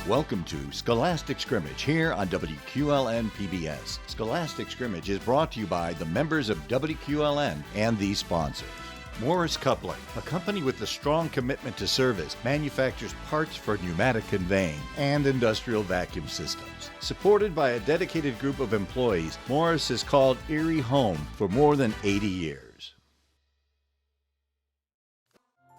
Welcome to Scholastic Scrimmage here on WQLN PBS. Scholastic Scrimmage is brought to you by the members of WQLN and these sponsors. Morris Coupling, a company with a strong commitment to service, manufactures parts for pneumatic conveying and industrial vacuum systems. Supported by a dedicated group of employees, Morris has called Erie home for more than 80 years.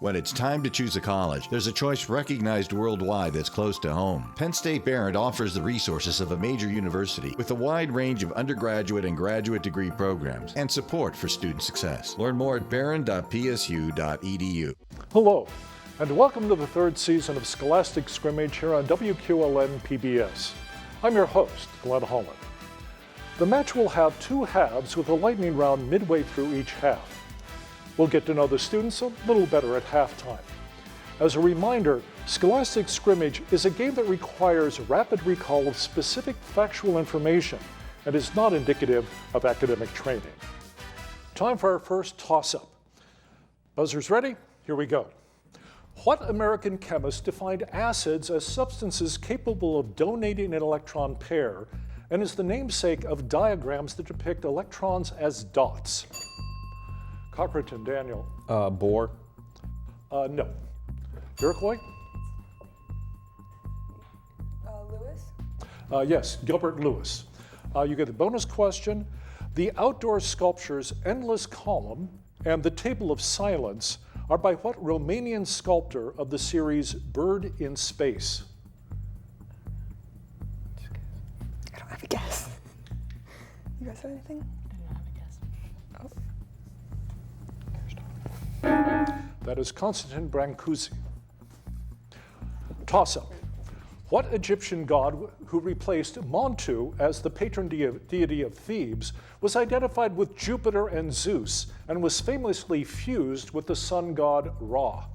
When it's time to choose a college, there's a choice recognized worldwide that's close to home. Penn State Barron offers the resources of a major university with a wide range of undergraduate and graduate degree programs and support for student success. Learn more at barron.psu.edu. Hello, and welcome to the third season of Scholastic Scrimmage here on WQLN PBS. I'm your host, Glenn Holland. The match will have two halves with a lightning round midway through each half. We'll get to know the students a little better at halftime. As a reminder, Scholastic Scrimmage is a game that requires rapid recall of specific factual information and is not indicative of academic training. Time for our first toss-up. Buzzers ready? Here we go. What American chemist defined acids as substances capable of donating an electron pair and is the namesake of diagrams that depict electrons as dots? Cochranton, Daniel. Bohr. No. Iroquois? Lewis? Yes, Gilbert Lewis. You get the bonus question. The outdoor sculptures Endless Column and the Table of Silence are by what Romanian sculptor of the series Bird in Space? I don't have a guess. You guys have anything? That is Constantine Brancusi. Toss-up. What Egyptian god who replaced Montu as the patron deity of Thebes was identified with Jupiter and Zeus and was famously fused with the sun god Ra?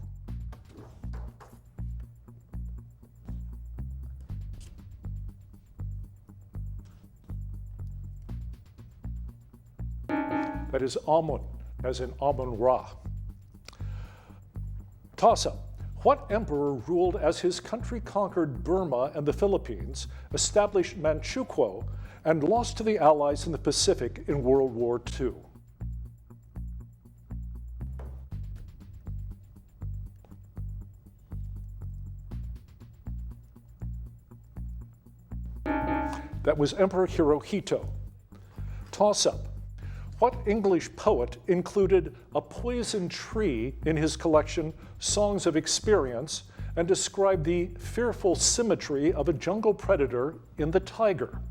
That is Amun, as in Amun-Ra. Toss-up. What emperor ruled as his country conquered Burma and the Philippines, established Manchukuo, and lost to the Allies in the Pacific in World War II? That was Emperor Hirohito. Toss-up. What English poet included a poison tree in his collection Songs of Experience and described the fearful symmetry of a jungle predator in the tiger?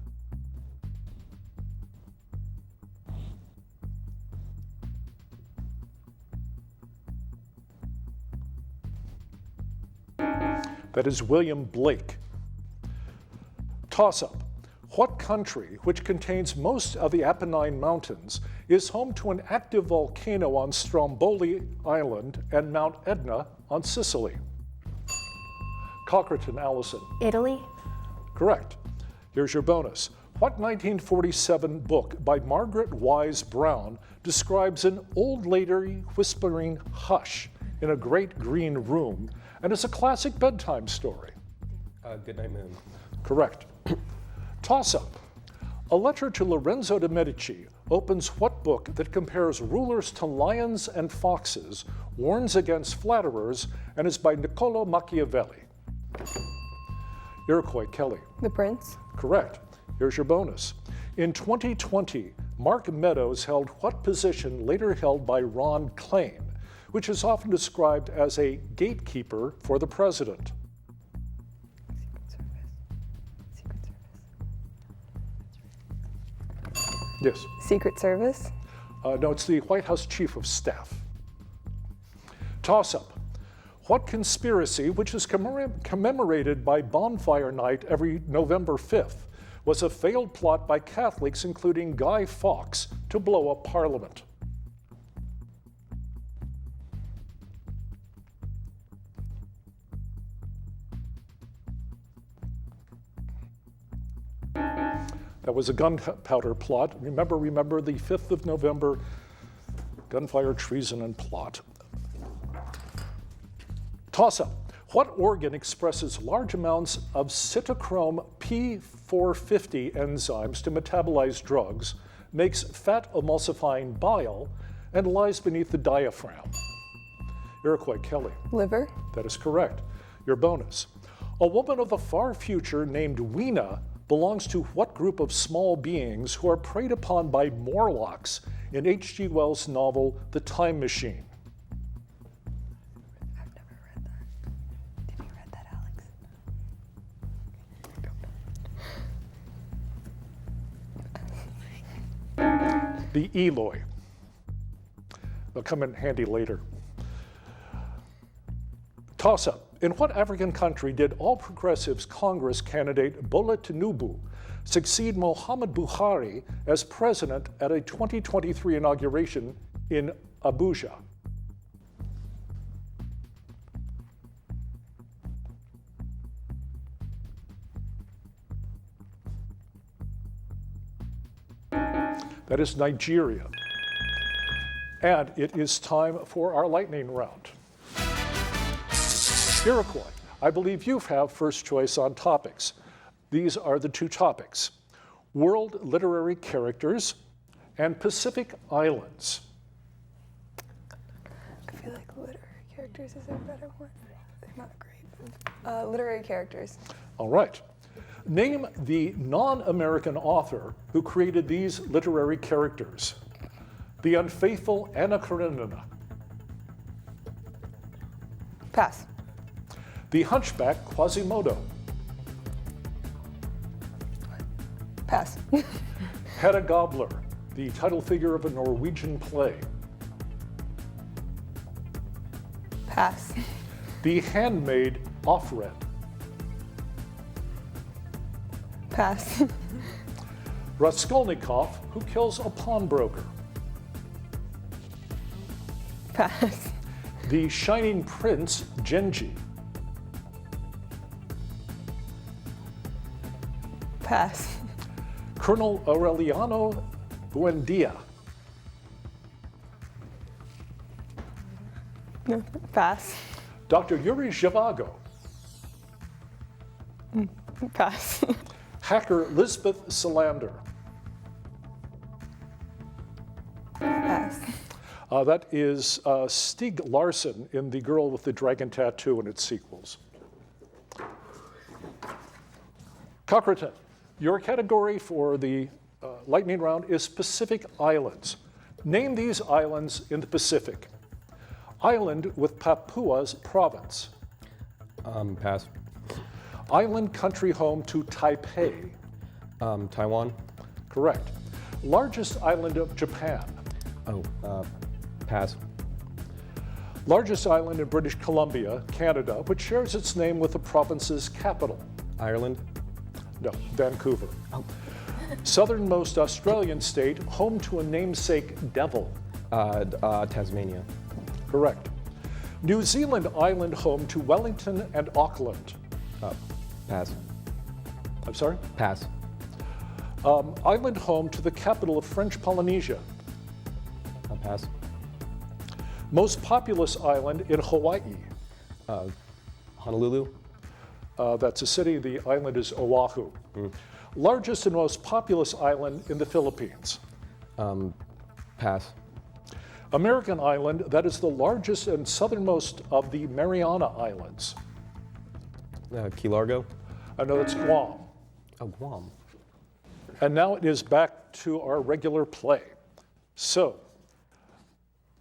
That is William Blake. Toss-up. What country, which contains most of the Apennine Mountains, is home to an active volcano on Stromboli Island and Mount Etna on Sicily? Cochranton, Allison. Italy? Correct. Here's your bonus. What 1947 book by Margaret Wise Brown describes an old lady whispering hush in a great green room and is a classic bedtime story? Goodnight Moon. Correct. Toss-up. A letter to Lorenzo de' Medici opens what book that compares rulers to lions and foxes, warns against flatterers, and is by Niccolò Machiavelli? Iroquois, Kelly. The Prince? Correct. Here's your bonus. In 2020, Mark Meadows held what position later held by Ron Klain, which is often described as a gatekeeper for the president? Yes. Secret Service? No, it's the White House Chief of Staff. Toss-up. What conspiracy, which is commemorated by Bonfire Night every November 5th, was a failed plot by Catholics, including Guy Fawkes, to blow up Parliament? That was a gunpowder plot. Remember the 5th of November, gunfire, treason, and plot. Toss-up. What organ expresses large amounts of cytochrome P450 enzymes to metabolize drugs, makes fat emulsifying bile, and lies beneath the diaphragm? Iroquois Kelly. Liver. That is correct. Your bonus. A woman of the far future named Weena belongs to what group of small beings who are preyed upon by Morlocks in H.G. Wells' novel The Time Machine? I've never read that. Have you read that, Alex? The Eloi. They'll come in handy later. Toss-up. In what African country did All Progressives Congress candidate Bola Tinubu succeed Mohamed Buhari as president at a 2023 inauguration in Abuja? That is Nigeria. And it is time for our lightning round. Iroquois, I believe you have first choice on topics. These are the two topics: world literary characters and Pacific Islands. I feel like literary characters is a better one. They're not great. Literary characters. All right. Name the non-American author who created these literary characters. The Unfaithful Anna Karenina. Pass. The Hunchback Quasimodo. Pass. Hedda Gabler, the title figure of a Norwegian play. Pass. The Handmaid Offred. Pass. Raskolnikov, who kills a pawnbroker. Pass. The Shining Prince Genji. Pass. Colonel Aureliano Buendia. No. Pass. Dr. Yuri Zhivago. Pass. Hacker Lisbeth Salander. Pass. That is Stieg Larsson in The Girl with the Dragon Tattoo and its sequels. Cochranton, your category for the lightning round is Pacific Islands. Name these islands in the Pacific. Island with Papua's province. Pass. Island country home to Taipei. Taiwan. Correct. Largest island of Japan. Oh, pass. Largest island in British Columbia, Canada, which shares its name with the province's capital. Ireland. No, Vancouver. Oh. Southernmost Australian state, home to a namesake devil. Tasmania. Correct. New Zealand island home to Wellington and Auckland. Pass. I'm sorry? Pass. Island home to the capital of French Polynesia. Pass. Most populous island in Hawaii. Honolulu. That's a city. The island is Oahu. Largest and most populous island in the Philippines. Pass. American island that is the largest and southernmost of the Mariana Islands. Key Largo. I know that's Guam. Oh, Guam. And now it is back to our regular play. So,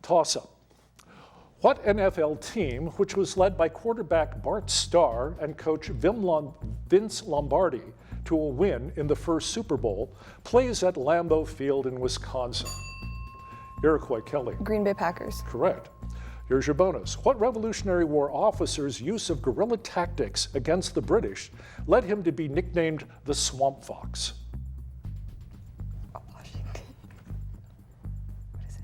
toss-up. What NFL team, which was led by quarterback Bart Starr and coach Vince Lombardi to a win in the first Super Bowl, plays at Lambeau Field in Wisconsin? Iroquois Kelly. Green Bay Packers. Correct. Here's your bonus. What Revolutionary War officer's use of guerrilla tactics against the British led him to be nicknamed the Swamp Fox? Washington. What is it?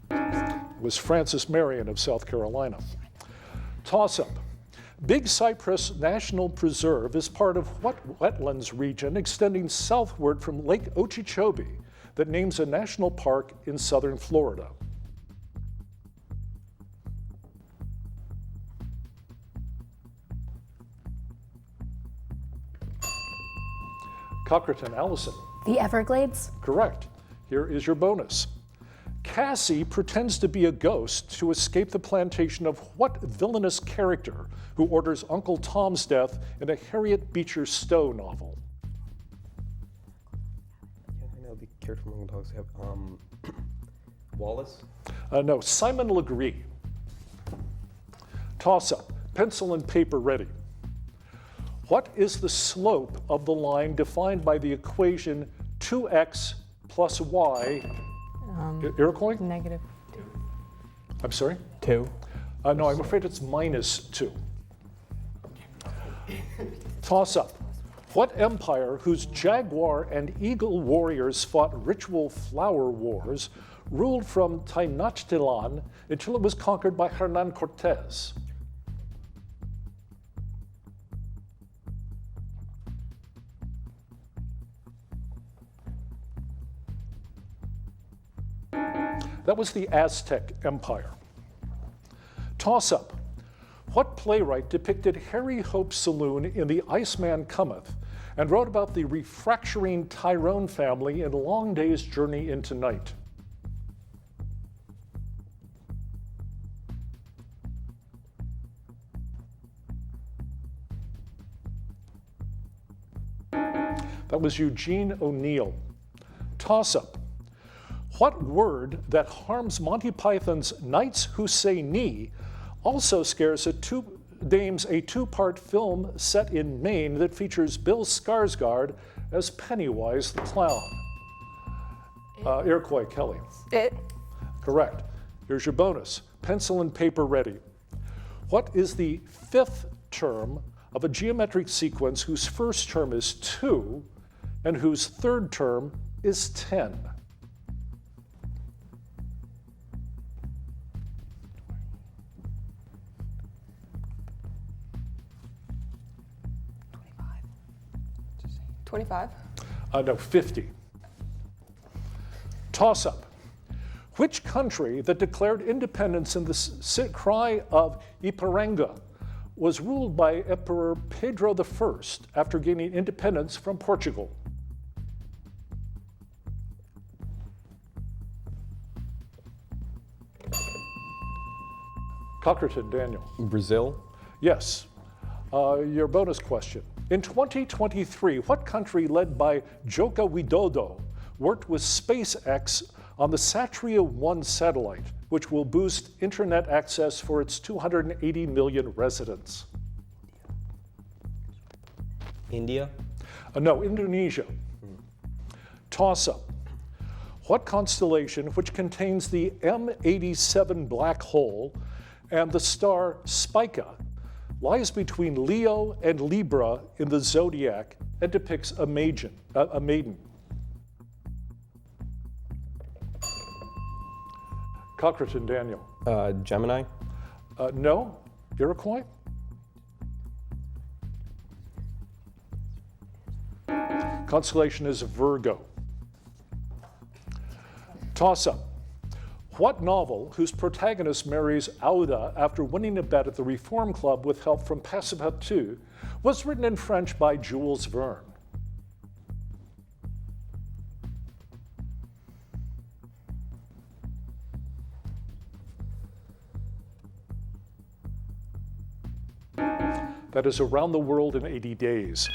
Washington. It was Francis Marion of South Carolina. Toss-up. Big Cypress National Preserve is part of what wetlands region extending southward from Lake Okeechobee that names a national park in southern Florida? Cochranton, Allison. The Everglades? Correct. Here is your bonus. Cassie pretends to be a ghost to escape the plantation of what villainous character who orders Uncle Tom's death in a Harriet Beecher Stowe novel? Yeah, I know the character from Uncle Tom's have. Wallace? No, Simon Legree. Toss up. Pencil and paper ready. What is the slope of the line defined by the equation 2x plus y? Iroquois? Negative. I'm sorry? 2. No, I'm afraid it's -2. Toss up. What empire whose jaguar and eagle warriors fought ritual flower wars ruled from Tenochtitlan until it was conquered by Hernan Cortez? That was the Aztec Empire. Toss up. What playwright depicted Harry Hope's saloon in The Iceman Cometh and wrote about the refracturing Tyrone family in Long Day's Journey into Night? That was Eugene O'Neill. Toss up. What word that harms Monty Python's Knights Who Say Knee also scares names a two-part film set in Maine that features Bill Skarsgård as Pennywise the Clown? Iroquois, Kelly. It. Correct. Here's your bonus. Pencil and paper ready. What is the fifth term of a geometric sequence whose first term is 2 and whose third term is 10? $25. No, 50. Toss up. Which country that declared independence in the cry of Ipiranga was ruled by Emperor Pedro I after gaining independence from Portugal? Cochranton, Daniel. Brazil? Yes. Your bonus question. In 2023, what country led by Joko Widodo worked with SpaceX on the Satria-1 satellite, which will boost internet access for its 280 million residents? India? No, Indonesia. Toss up. What constellation, which contains the M87 black hole and the star Spica, lies between Leo and Libra in the zodiac and depicts a maiden? Cochranton, Daniel. Gemini? No. Iroquois? Constellation is Virgo. Toss up. What novel, whose protagonist marries Auda after winning a bet at the Reform Club with help from Passepartout, was written in French by Jules Verne? That is Around the World in 80 Days.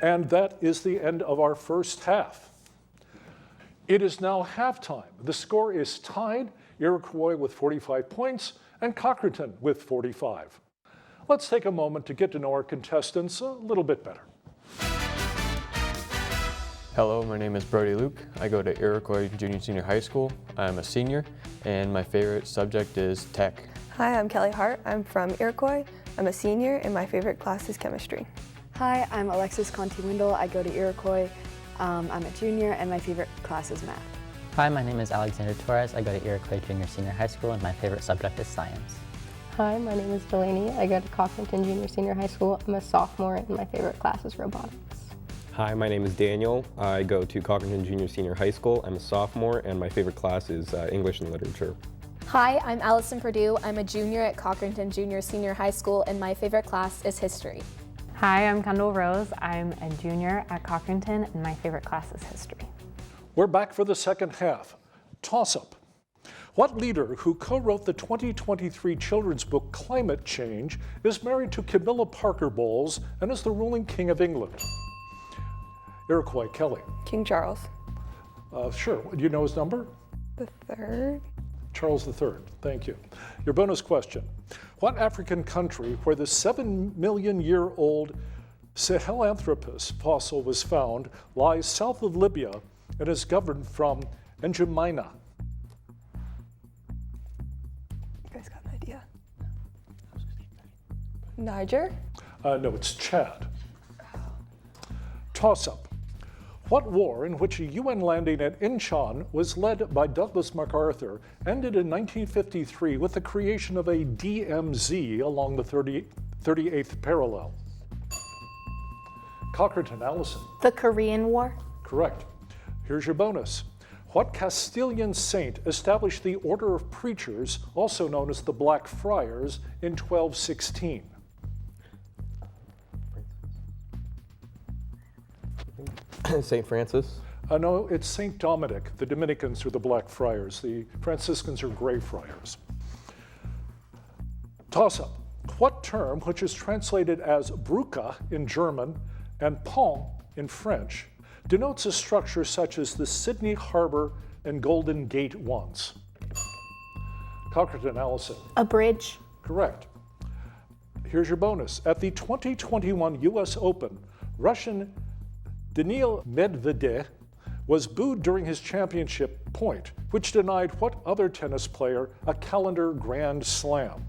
And that is the end of our first half. It is now halftime. The score is tied, Iroquois with 45 points and Cochranton with 45. Let's take a moment to get to know our contestants a little bit better. Hello, my name is Brody Luke. I go to Iroquois Junior Senior High School. I'm a senior, and my favorite subject is tech. Hi, I'm Kelly Hart. I'm from Iroquois. I'm a senior, and my favorite class is chemistry. Hi, I'm Alexis Conti-Windle. I go to Iroquois. I'm a junior, and my favorite class is math. Hi, my name is Alexander Torres. I go to Iroquois Junior Senior High School, and my favorite subject is science. Hi, my name is Delaney. I go to Cochranton Junior Senior High School. I'm a sophomore, and my favorite class is robotics. Hi, my name is Daniel. I go to Cochranton Junior Senior High School. I'm a sophomore, and my favorite class is English and Literature. Hi, I'm Allison Purdue. I'm a junior at Cochranton Junior Senior High School, and my favorite class is history. Hi, I'm Kendall Rose. I'm a junior at Cochranton, and my favorite class is history. We're back for the second half. Toss-up. What leader who co-wrote the 2023 children's book Climate Change is married to Camilla Parker Bowles and is the ruling king of England? Iroquois, Kelly. King Charles. Sure. Do you know his number? The third. Charles III. Thank you. Your bonus question. What African country where the 7-million-year-old Sahelanthropus fossil was found lies south of Libya and is governed from N'Djamena? You guys got an idea? Niger? No, it's Chad. Toss-up. What war in which a UN landing at Incheon was led by Douglas MacArthur ended in 1953 with the creation of a DMZ along the 38th parallel? Cochranton, Allison. The Korean War? Correct. Here's your bonus. What Castilian saint established the Order of Preachers, also known as the Black Friars, in 1216? St. Francis. No, it's St. Dominic. The Dominicans are the Black Friars. The Franciscans are Gray Friars. Toss-up. What term, which is translated as Brücke in German and pont in French, denotes a structure such as the Sydney Harbor and Golden Gate once? Cochranton, Allison. A bridge? Correct. Here's your bonus. At the 2021 US Open, Russian Daniil Medvedev was booed during his championship point, which denied what other tennis player a calendar Grand Slam?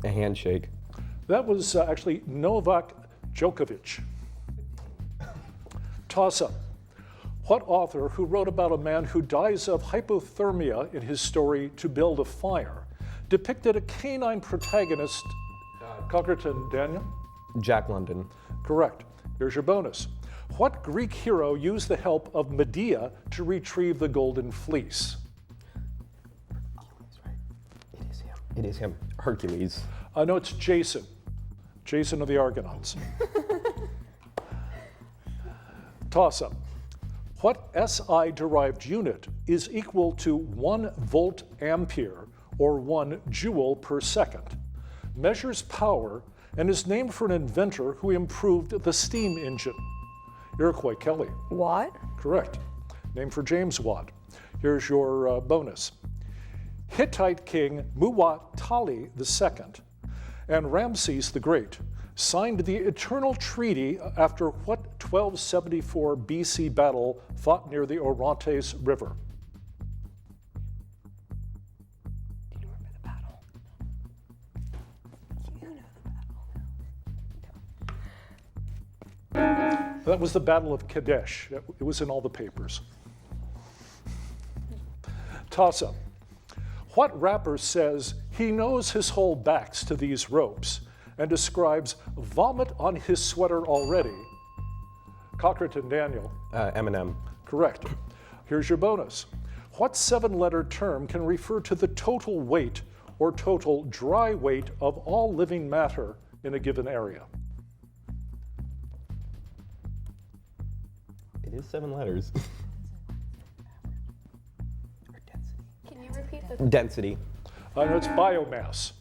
A handshake. That was actually Novak Djokovic. Toss-up. What author who wrote about a man who dies of hypothermia in his story To Build a Fire depicted a canine protagonist? Cochranton, Daniel? Jack London. Correct. Here's your bonus. What Greek hero used the help of Medea to retrieve the Golden Fleece? Oh, that's right. It is him. It is him. Hercules. No, it's Jason. Jason of the Argonauts. Toss-up. What SI-derived unit is equal to 1 volt ampere or 1 joule per second, measures power, and is named for an inventor who improved the steam engine? Iroquois, Kelly. Watt? Correct. Named for James Watt. Here's your bonus. Hittite king Muwatalli II and Ramses the Great signed the Eternal Treaty after what 1274 BC battle fought near the Orontes River? Do you remember the battle? You know the battle. That was the Battle of Kadesh. It was in all the papers. Toss-up. What rapper says he knows his whole backs to these ropes and describes vomit on his sweater already? Cochranton, Daniel. Eminem. Correct. Here's your bonus. What 7-letter term can refer to the total weight or total dry weight of all living matter in a given area? It is 7 letters. Can you repeat the Density. No, it's biomass.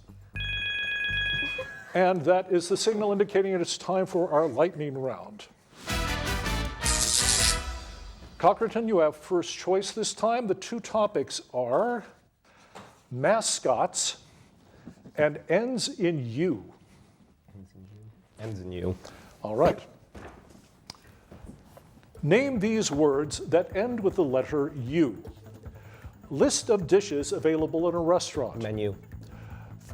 And that is the signal indicating it's time for our lightning round. Cochranton, you have first choice this time. The 2 topics are mascots and ends in U. Ends in U. All right. Name these words that end with the letter U. List of dishes available in a restaurant. Menu.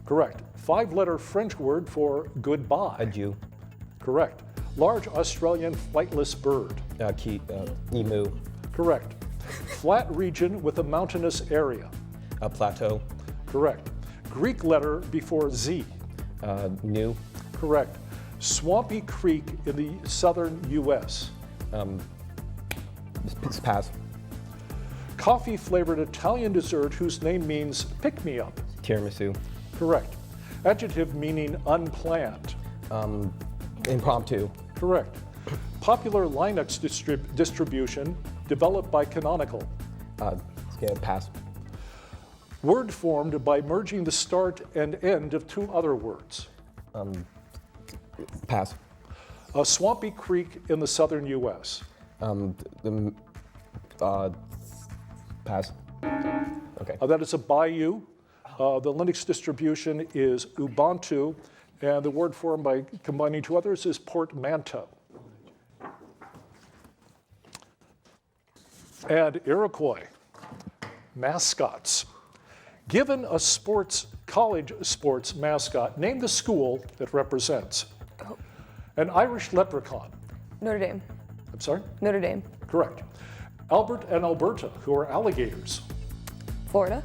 Correct. 5-letter French word for goodbye. Adieu. Correct. Large Australian flightless bird. Emu. Correct. Flat region with a mountainous area. A plateau. Correct. Greek letter before Z. New. Correct. Swampy creek in the southern U.S. Pass. Coffee-flavored Italian dessert whose name means pick-me-up. Tiramisu. Correct. Adjective meaning unplanned. Impromptu. Correct. Popular Linux distribution developed by Canonical. Pass. Word formed by merging the start and end of two other words. Pass. A swampy creek in the southern U.S. Pass. Okay. That is a bayou. The Linux distribution is Ubuntu, and the word formed by combining two others is portmanteau. And Iroquois, mascots. Given a college sports mascot, name the school it represents. An Irish leprechaun. Notre Dame. I'm sorry? Notre Dame. Correct. Albert and Alberta, who are alligators. Florida.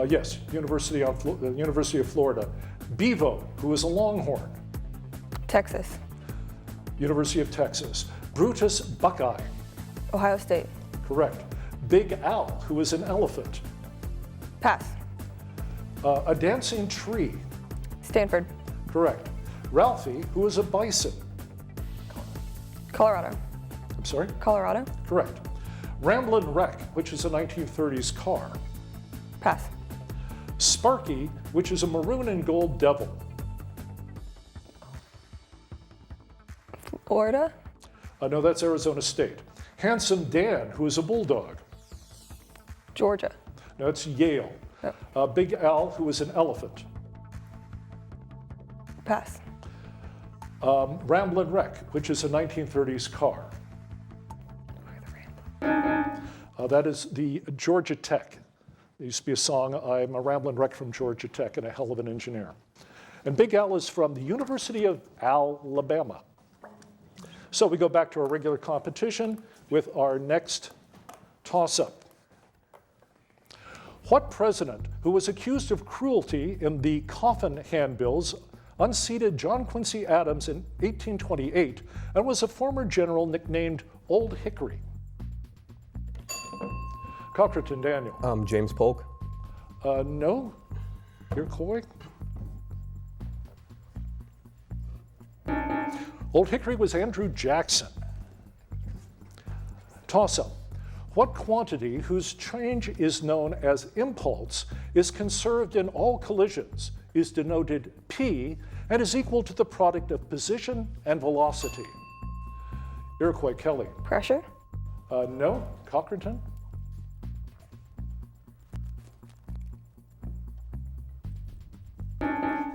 Yes, University of Florida. Bevo, who is a longhorn. Texas. University of Texas. Brutus Buckeye. Ohio State. Correct. Big Al, who is an elephant. Pass. A dancing tree. Stanford. Correct. Ralphie, who is a bison. Colorado. I'm sorry? Colorado. Correct. Ramblin' Wreck, which is a 1930s car. Pass. Sparky, which is a maroon and gold devil. Florida. No, that's Arizona State. Handsome Dan, who is a bulldog. Georgia. No, it's Yale. Big Al, who is an elephant. Pass. Ramblin' Wreck, which is a 1930s car. That is the Georgia Tech. There used to be a song, I'm a Ramblin' Wreck from Georgia Tech and a hell of an engineer. And Big Al is from the University of Alabama. So we go back to our regular competition with our next toss-up. What president who was accused of cruelty in the coffin handbills unseated John Quincy Adams in 1828 and was a former general nicknamed Old Hickory? Cochranton Daniel. James Polk. No. You're coy. Old Hickory was Andrew Jackson. Toss-up. What quantity whose change is known as impulse is conserved in all collisions, is denoted P, and is equal to the product of position and velocity? Iroquois Kelly. Pressure. No. Cochranton.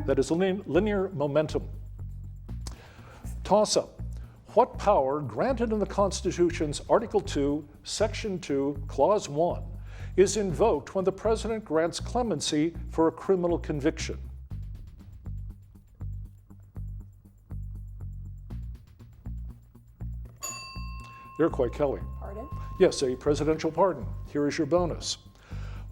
That is linear momentum. Toss-up. What power granted in the Constitution's Article 2, Section 2, Clause 1 is invoked when the President grants clemency for a criminal conviction? Iroquois Kelly. Pardon? Yes, a presidential pardon. Here is your bonus.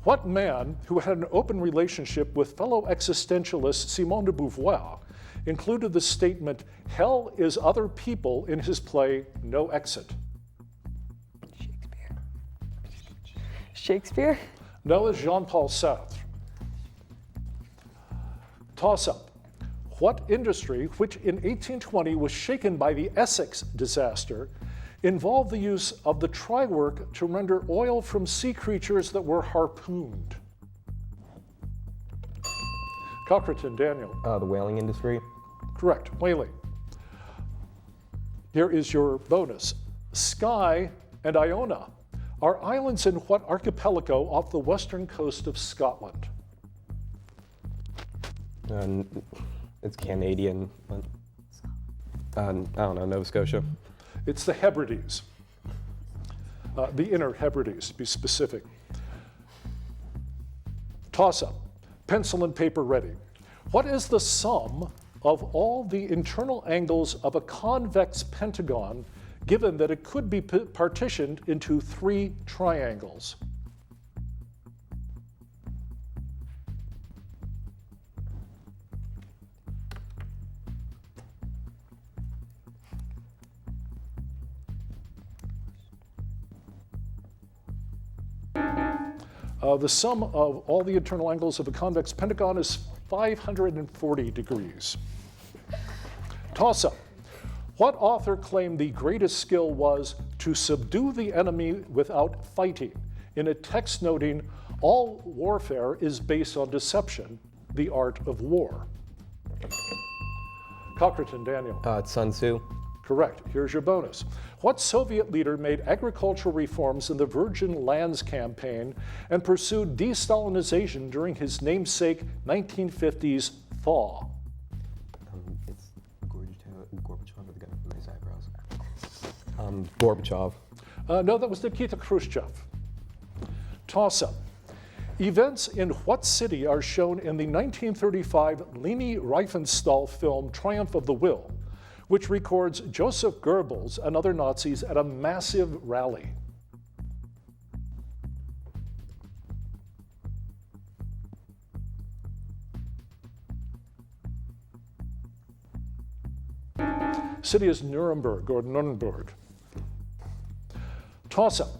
What man who had an open relationship with fellow existentialist Simone de Beauvoir included the statement, hell is other people, in his play No Exit? Shakespeare. No is Jean-Paul Sartre. Toss-up. What industry, which in 1820 was shaken by the Essex disaster, involved the use of the try-work to render oil from sea creatures that were harpooned? Cochranton Daniel. The whaling industry. Correct, whaling. Here is your bonus. Skye and Iona are islands in what archipelago off the western coast of Scotland? It's Canadian. I don't know, Nova Scotia. It's the Hebrides, the Inner Hebrides, to be specific. Toss-up, pencil and paper ready. What is the sum of all the internal angles of a convex pentagon, given that it could be partitioned into 3 triangles? The sum of all the internal angles of a convex pentagon is 540 degrees. Toss-up. What author claimed the greatest skill was to subdue the enemy without fighting, in a text noting, all warfare is based on deception, the art of war? Cochranton, Daniel. It's Sun Tzu. Correct. Here's your bonus. What Soviet leader made agricultural reforms in the Virgin Lands campaign and pursued de-Stalinization during his namesake 1950s thaw? It's Gorbachev, the guy with nice eyebrows. Gorbachev. No, that was Nikita Khrushchev. Toss-up. Events in what city are shown in the 1935 Leni Riefenstahl film Triumph of the Will, which records Joseph Goebbels and other Nazis at a massive rally? City is Nuremberg or Nuremberg. Toss-up.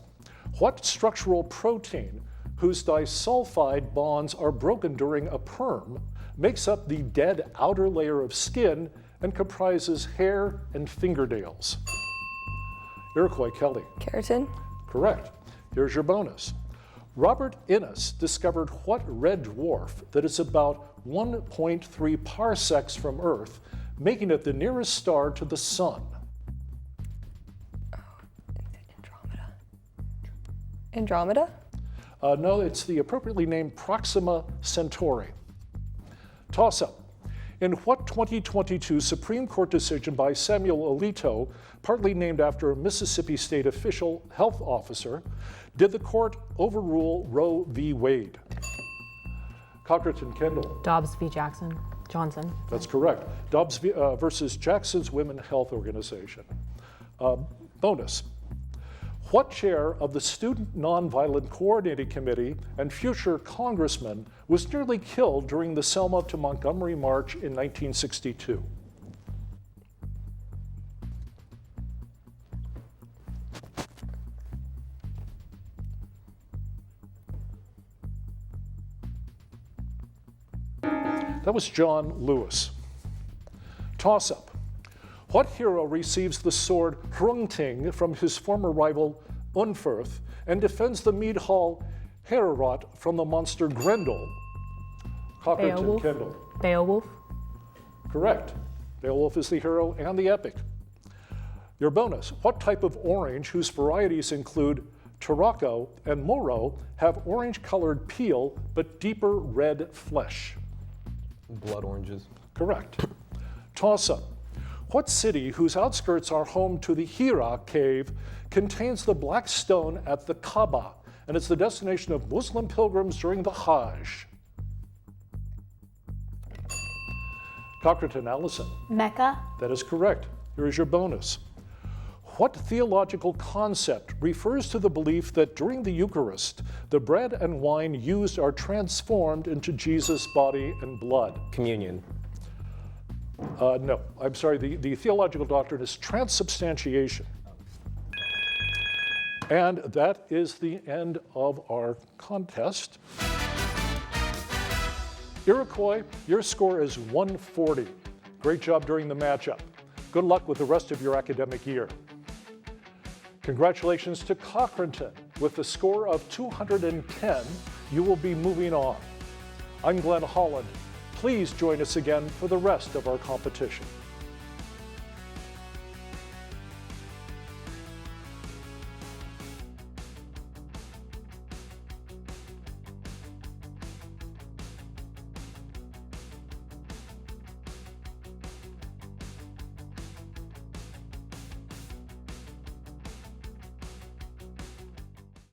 What structural protein whose disulfide bonds are broken during a perm makes up the dead outer layer of skin and comprises hair and fingernails? Iroquois, Kelly. Keratin. Correct. Here's your bonus. Robert Innes discovered what red dwarf that is about 1.3 parsecs from Earth, making it the nearest star to the sun? Andromeda? No, it's the appropriately named Proxima Centauri. Toss-up. In what 2022 Supreme Court decision by Samuel Alito, partly named after a Mississippi State official health officer, did the court overrule Roe v. Wade? Cochranton, Kendall. Dobbs v. Johnson. That's correct. Dobbs versus Jackson's Women Health Organization. Bonus. What chair of the Student Nonviolent Coordinating Committee and future congressman was nearly killed during the Selma to Montgomery March in 1962? That was John Lewis. Toss-up. What hero receives the sword Hrungting from his former rival Unferth and defends the mead hall Hererot from the monster Grendel? Cochranton, Beowulf. Kendall. Beowulf. Correct. Beowulf is the hero and the epic. Your bonus. What type of orange, whose varieties include Tarocco and Moro, have orange-colored peel but deeper red flesh? Blood oranges. Correct. Toss-up. What city, whose outskirts are home to the Hira cave, contains the black stone at the Kaaba and is the destination of Muslim pilgrims during the Hajj? Cochranton, Allison. Mecca. That is correct. Here is your bonus. What theological concept refers to the belief that during the Eucharist, the bread and wine used are transformed into Jesus' body and blood? Communion. No, I'm sorry, the theological doctrine is transubstantiation. And that is the end of our contest. Iroquois, your score is 140. Great job during the matchup. Good luck with the rest of your academic year. Congratulations to Cochranton. With a score of 210, you will be moving on. I'm Glenn Holland. Please join us again for the rest of our competition.